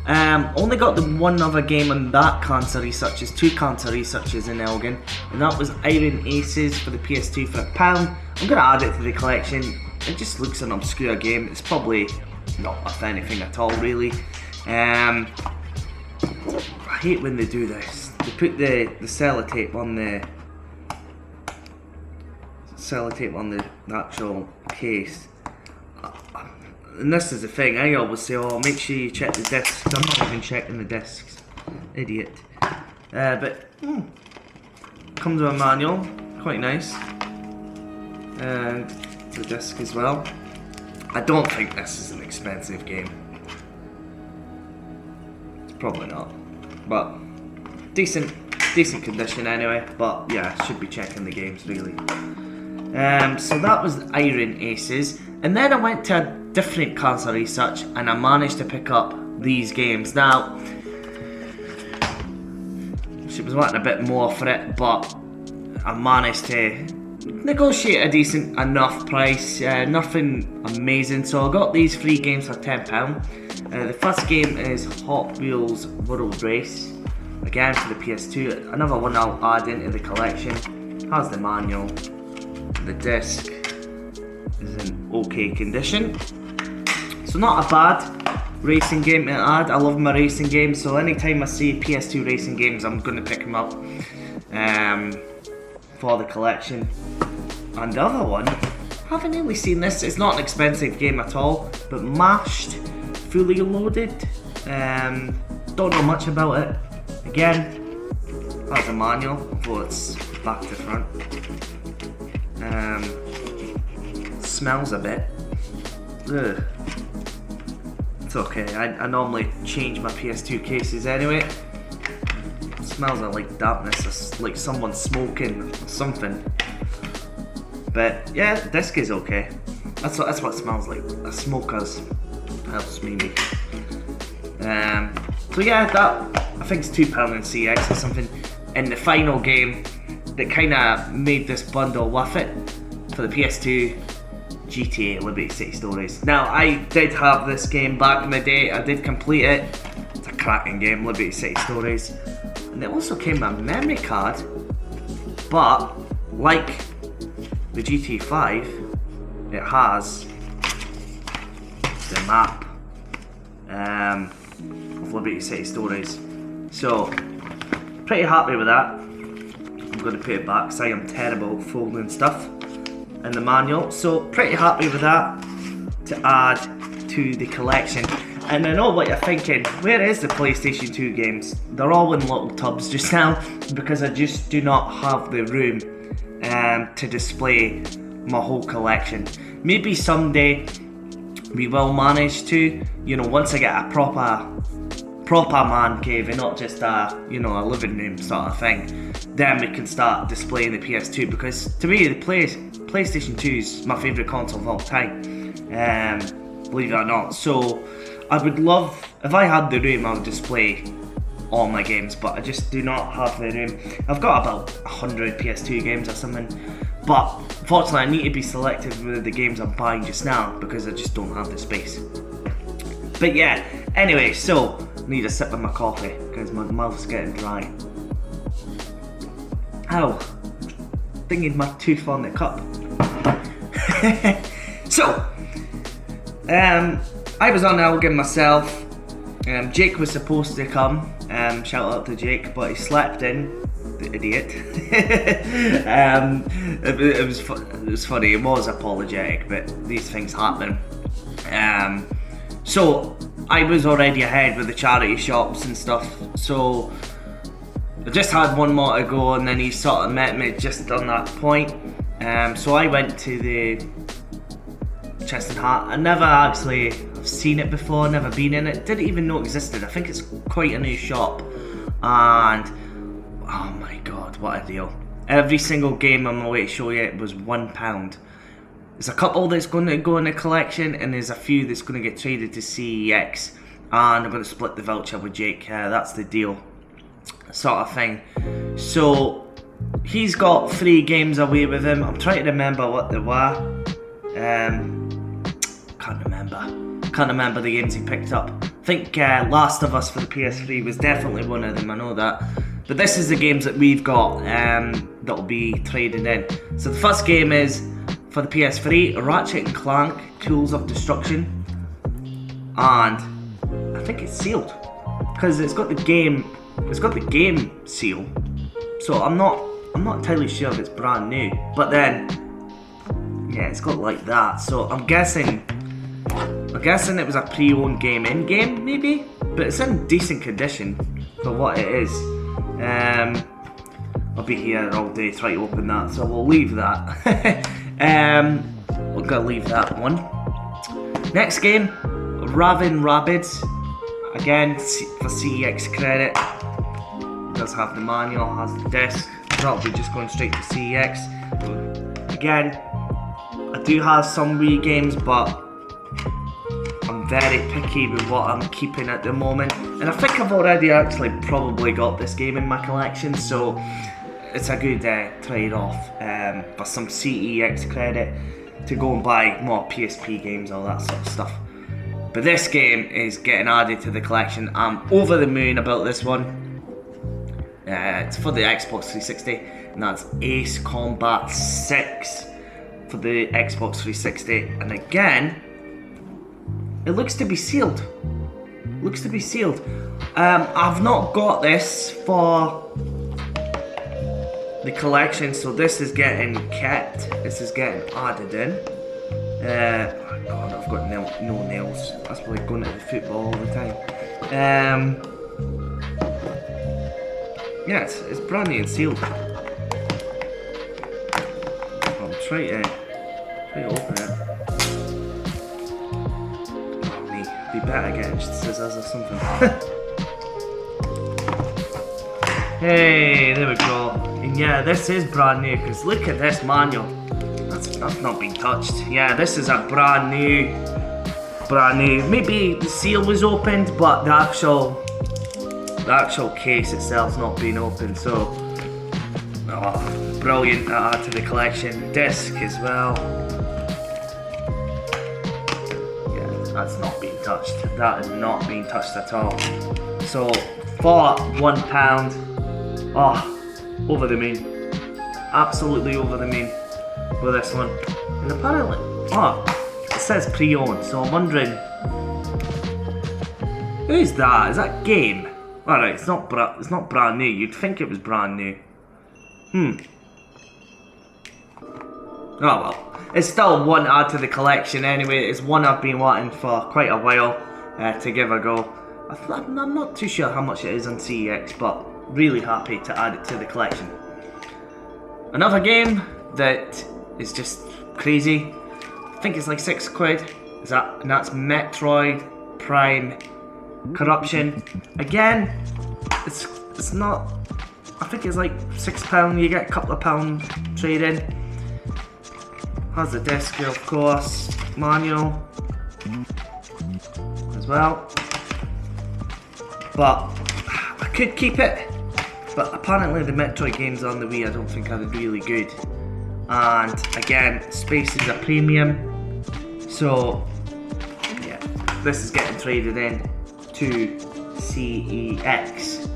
Only got the one other game on that Cancer Researches, two Cancer Researches in Elgin, and that was Iron Aces for the PS2 for £1. I'm gonna add it to the collection. It just looks an obscure game. It's probably not worth anything at all, really. I hate when they do this. They put the sellotape on the actual case. And this is the thing, I always say, oh, make sure you check the discs. I'm not even checking the discs. Idiot. But, comes with a manual, quite nice. And the disc as well. I don't think this is an expensive game. It's probably not. But, decent condition anyway. But yeah, I should be checking the games really. So that was Iron Aces. And then I went to a different Cancer Research and I managed to pick up these games. Now, she was wanting a bit more for it, but I managed to negotiate a decent enough price, nothing amazing. So I got these 3 games for £10. The first game is Hot Wheels World Race, again for the PS2, another one I'll add into the collection. Has the manual, the disc is in okay condition, so not a bad racing game to add. I love my racing games, so anytime I see PS2 racing games I'm going to pick them up for the collection. And the other one, I haven't really seen this, it's not an expensive game at all, but Mashed Fully Loaded, don't know much about it. Again, has a manual, although it's back to front. Smells a bit. Ugh. It's okay, I normally change my PS2 cases anyway. It smells like dampness, it's like someone smoking or something. But yeah, the disc is okay. That's what it smells like. A smoker's helps maybe. So yeah, that I think it's £2 in CX or something. And the final game that kind of made this bundle worth it for the PS2, GTA Liberty City Stories. Now I did have this game back in the day. I did complete it. It's a cracking game, Liberty City Stories. and it also came with a memory card, but like the GT5, it has the map of Liberty City Stories. So, pretty happy with that. I'm going to put it back because I am terrible at folding stuff in the manual. So, pretty happy with that to add to the collection. And I know what you're thinking, where is the PlayStation 2 games? They're all in little tubs just now because I just do not have the room to display my whole collection. Maybe someday we will manage to, you know, once I get a proper man cave and not just a, you know, a living room sort of thing, then we can start displaying the PS2, because to me the PlayStation 2 is my favourite console of all time, believe it or not. So I would love, if I had the room, I would display all my games, but I just do not have the room. I've got about 100 PS2 games or something, but unfortunately I need to be selective with the games I'm buying just now because I just don't have the space. But yeah, anyway, so I need a sip of my coffee because my mouth's getting dry. Ow, dinging my tooth on the cup. So, I was on Elgin myself. Jake was supposed to come. Shout out to Jake, but he slept in. The idiot. It was funny. It was apologetic, but these things happen. So I was already ahead with the charity shops and stuff. So I just had one more to go, and then he sort of met me just on that point. So I went to the Chest and Hat. I never actually seen it before, never been in it, didn't even know it existed. I think it's quite a new shop, and oh my god, what a deal. Every single game on my way to show you it was £1. There's a couple that's going to go in the collection, and there's a few that's going to get traded to CEX, and I'm going to split the voucher with Jake. That's the deal, sort of thing. So he's got 3 games away with him. I'm trying to remember what they were. Can't remember the games he picked up. I think Last of Us for the PS3 was definitely one of them, I know that. But this is the games that we've got that'll be traded in. So the first game is for the PS3, Ratchet & Clank Tools of Destruction. And I think it's sealed because it's got the game seal. So I'm not entirely sure if it's brand new. But then yeah, it's got like that. So I'm guessing it was a pre-owned game in-game, maybe? But it's in decent condition for what it is. I'll be here all day trying to open that, so we'll leave that. We're gonna leave that one. Next game, Ravin Rabbids. Again, for CEX credit. It does have the manual, has the disc. That'll be just going straight to CEX. Again, I do have some Wii games, but I'm very picky with what I'm keeping at the moment, and I think I've already actually probably got this game in my collection, so it's a good trade-off for some CEX credit to go and buy more PSP games, all that sort of stuff. But this game is getting added to the collection. I'm over the moon about this one. It's for the Xbox 360, and that's Ace Combat 6 for the Xbox 360, and again, it looks to be sealed. I've not got this for the collection, so this is getting kept. This is getting added in. Oh god, I've got no nails. That's why going to the football all the time. Yeah, it's brand new and sealed. I'll try to open it. Be better getting scissors or something. Hey, there we go. And yeah, this is brand new, because look at this manual. That's not been touched. Yeah, this is a brand new. Maybe the seal was opened, but the actual case itself's not been opened. So, brilliant to add to the collection. Disc as well. That's not being touched. That is not being touched at all. So for £1, Oh, over the moon. Absolutely over the moon with this one. And apparently, it says pre-owned, so I'm wondering, who's that? Is that Game? Alright, it's not brand new. You'd think it was brand new. Oh well, it's still one to add to the collection anyway. It's one I've been wanting for quite a while to give a go. I'm not too sure how much it is on CEX, but really happy to add it to the collection. Another game that is just crazy. I think it's like £6. And that's Metroid Prime Corruption. Again, it's not. I think it's like £6. You get a couple of pound trade in. Has the disc, of course, manual as well. But I could keep it. But apparently the Metroid games on the Wii I don't think are really good. And again, space is a premium. So yeah, this is getting traded in to CEX.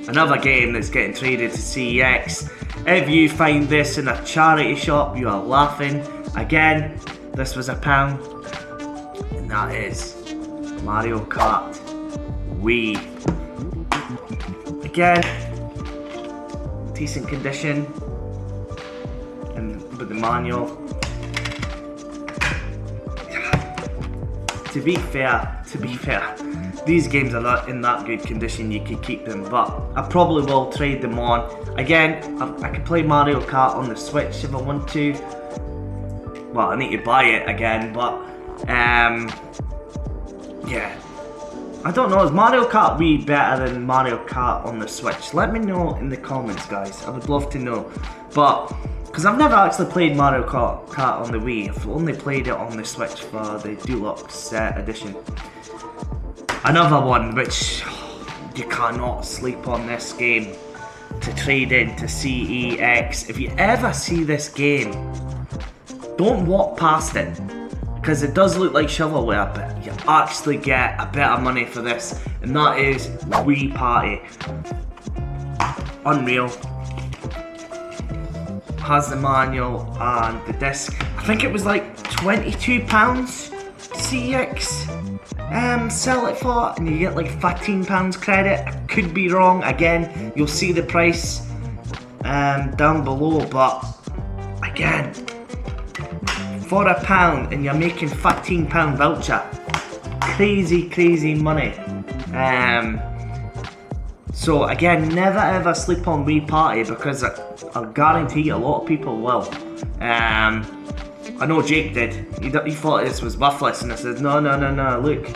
Another game that's getting traded to CEX. If you find this in a charity shop, you are laughing. Again, this was £1. And that is Mario Kart Wii. Again, decent condition, and with the manual. To be fair, these games are not in that good condition. You could keep them, but I probably will trade them on. Again, I could play Mario Kart on the Switch if I want to. Well, I need to buy it again, but yeah. I don't know, is Mario Kart Wii better than Mario Kart on the Switch? Let me know in the comments, guys. I would love to know. But, because I've never actually played Mario Kart on the Wii. I've only played it on the Switch for the Deluxe Edition. Another one which you cannot sleep on this game to trade in to CEX. If you ever see this game, don't walk past it. Because it does look like shovelware, but you actually get a bit of money for this, and that is Wii Party. Unreal. Has the manual and the disc. I think it was like £22 CEX sell it for, and you get like £15 credit. I could be wrong. Again, you'll see the price down below, but again, for £1 and you're making £15 voucher. Crazy money. So again, never ever sleep on Wii Party, because I guarantee a lot of people will. I know Jake did. He thought this was worthless, and I said no, look.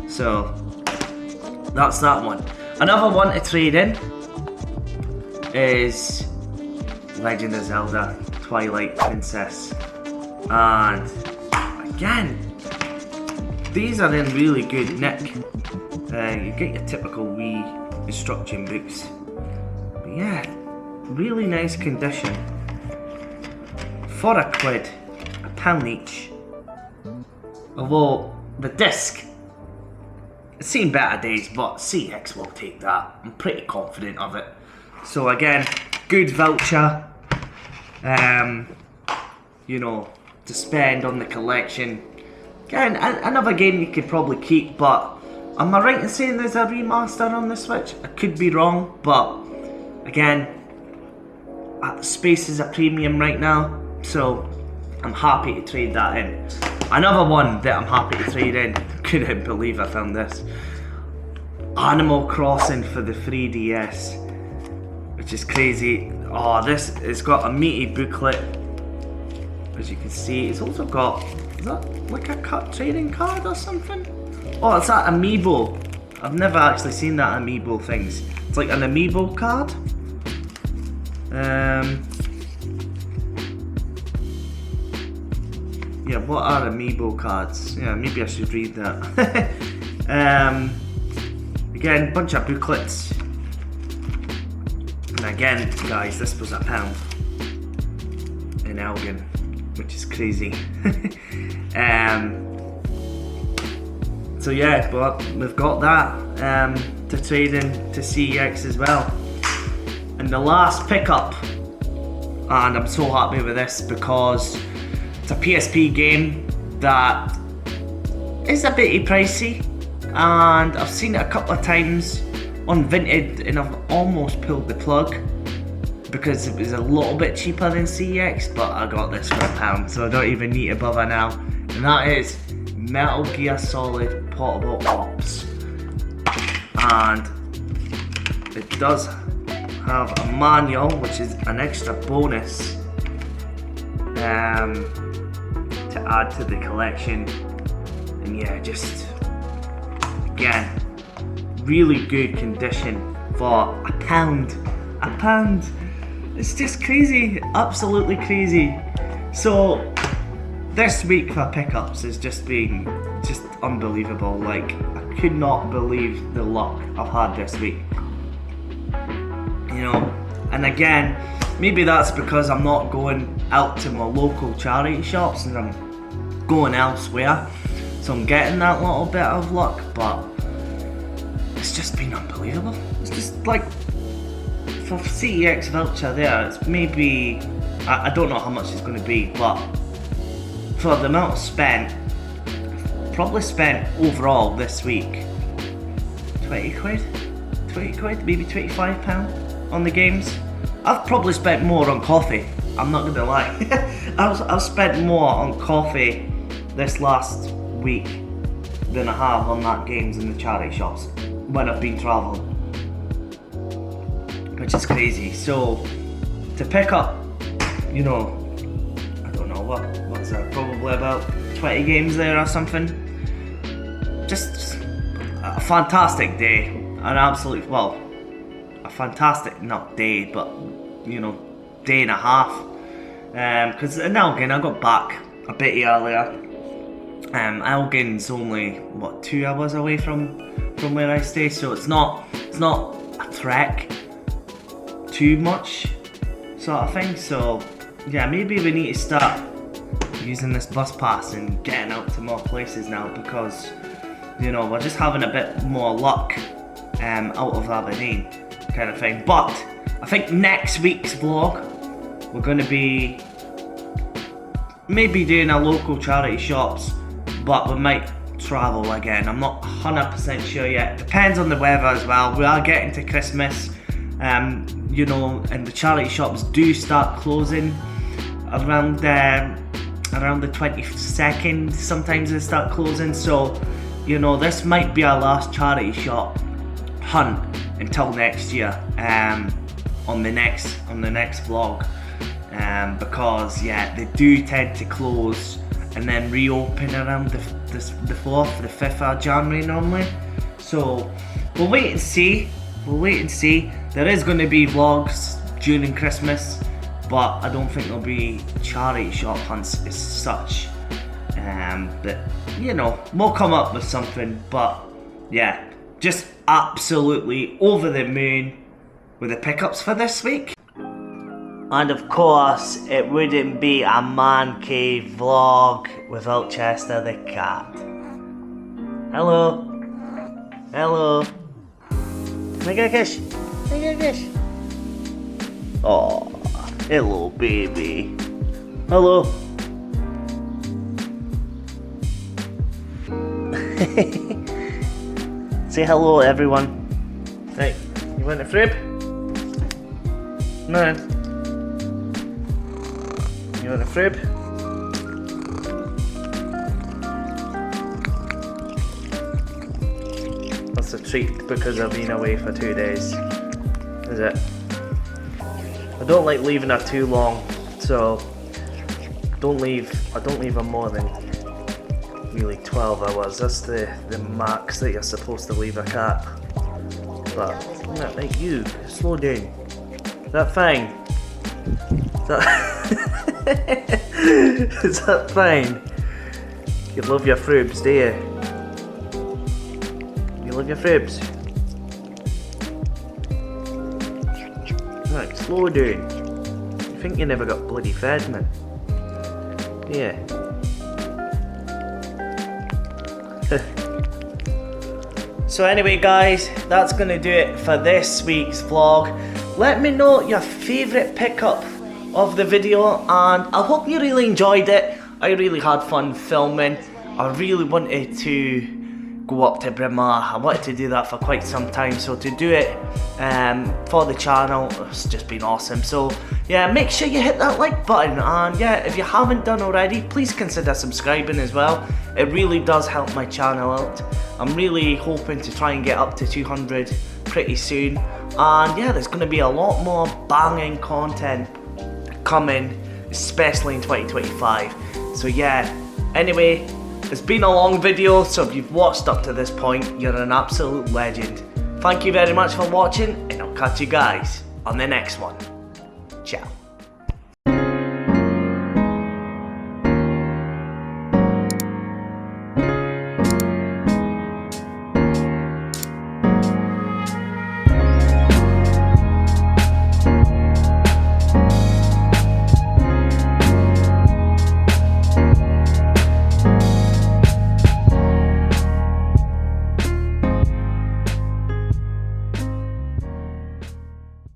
So that's that one. Another one to trade in is Legend of Zelda Twilight Princess. And again, these are in really good nick. You get your typical Wii instruction books. But yeah, really nice condition. For £1, £1 each. Although the disc, it's seen better days, but CX will take that. I'm pretty confident of it. So again, good voucher. You know, to spend on the collection. Again, another game you could probably keep, but am I right in saying there's a remaster on the Switch? I could be wrong, but again, space is a premium right now, so I'm happy to trade that in. Another one that I'm happy to trade in, couldn't believe I found this. Animal Crossing for the 3DS, which is crazy. Oh, this has got a meaty booklet. As you can see, it's also got, is that like a trading card or something? Oh, it's that amiibo. I've never actually seen that amiibo things. It's like an amiibo card. Yeah, what are amiibo cards? Yeah, maybe I should read that. Again, bunch of booklets. And again, guys, this was £1 in Elgin, which is crazy. So yeah, but we've got that to trade in to CEX as well. And the last pickup, and I'm so happy with this because it's a PSP game that is a bit pricey, and I've seen it a couple of times on Vinted and I've almost pulled the plug because it was a little bit cheaper than CEX, but I got this for £1, so I don't even need to bother now. And that is Metal Gear Solid Portable Ops. And it does have a manual, which is an extra bonus to add to the collection. And yeah, just again, really good condition for £1. £1. It's just crazy, absolutely crazy. So this week for pickups has just been just unbelievable. Like, I could not believe the luck I've had this week. You know, and again, maybe that's because I'm not going out to my local charity shops and I'm going elsewhere. So I'm getting that little bit of luck, but it's just been unbelievable. It's just like, for CEX voucher there, it's maybe, I don't know how much it's going to be, but for the amount spent, probably spent overall this week 20 quid, maybe £25 on the games. I've probably spent more on coffee, I'm not gonna lie. I've spent more on coffee this last week than I have on that games in the charity shops when I've been travelling, which is crazy. So to pick up, you know, I don't know what's there, probably about 20 games there or something. Just a fantastic day, an absolute, well, a fantastic, not day, but you know, day and a half. Because now again, I got back a bit earlier. Elgin's only what, 2 hours away from where I stay, so it's not a trek too much sort of thing. So yeah, maybe we need to start using this bus pass and getting out to more places now, because you know, we're just having a bit more luck out of Aberdeen kind of thing. But I think next week's vlog we're going to be maybe doing our local charity shops, but we might travel again. I'm not 100% sure yet. Depends on the weather as well. We are getting to Christmas, you know, and the charity shops do start closing around the 22nd. Sometimes they start closing, so you know, this might be our last charity shop hunt until next year, on the next vlog, because yeah, they do tend to close and then reopen around the 4th, the 5th of January normally. So we'll wait and see. There is going to be vlogs during Christmas, but I don't think there'll be charity shop hunts as such. But you know, we'll come up with something. But yeah, just absolutely over the moon with the pickups for this week. And of course, it wouldn't be a man cave vlog without Chester the cat. Hello. Can I get a kiss? Oh, hello baby. Hello. Say hello everyone. Right, you want a frib? No. You want a frib? That's a treat because I've been away for 2 days. Is it? I don't like leaving her too long, so I don't leave her more than really 12 hours. That's the max that you're supposed to leave a cat. But not like you. Slow down. Is that fine? Is that fine? You love your fribs, do you? You love your fribs? Right, slow down. You think you never got bloody fed, man? Yeah. So anyway guys, that's going to do it for this week's vlog. let me know your favourite pickup of the video, and I hope you really enjoyed it. I really had fun filming. I really wanted to go up to Bryn Mawr. I wanted to do that for quite some time, so to do it for the channel, it's just been awesome. So yeah, make sure you hit that like button, and yeah, if you haven't done already, please consider subscribing as well. It really does help my channel out. I'm really hoping to try and get up to 200 pretty soon, and yeah, there's going to be a lot more banging content coming, especially in 2025. So yeah, anyway, it's been a long video, so if you've watched up to this point, you're an absolute legend. Thank you very much for watching, and I'll catch you guys on the next one. Ciao.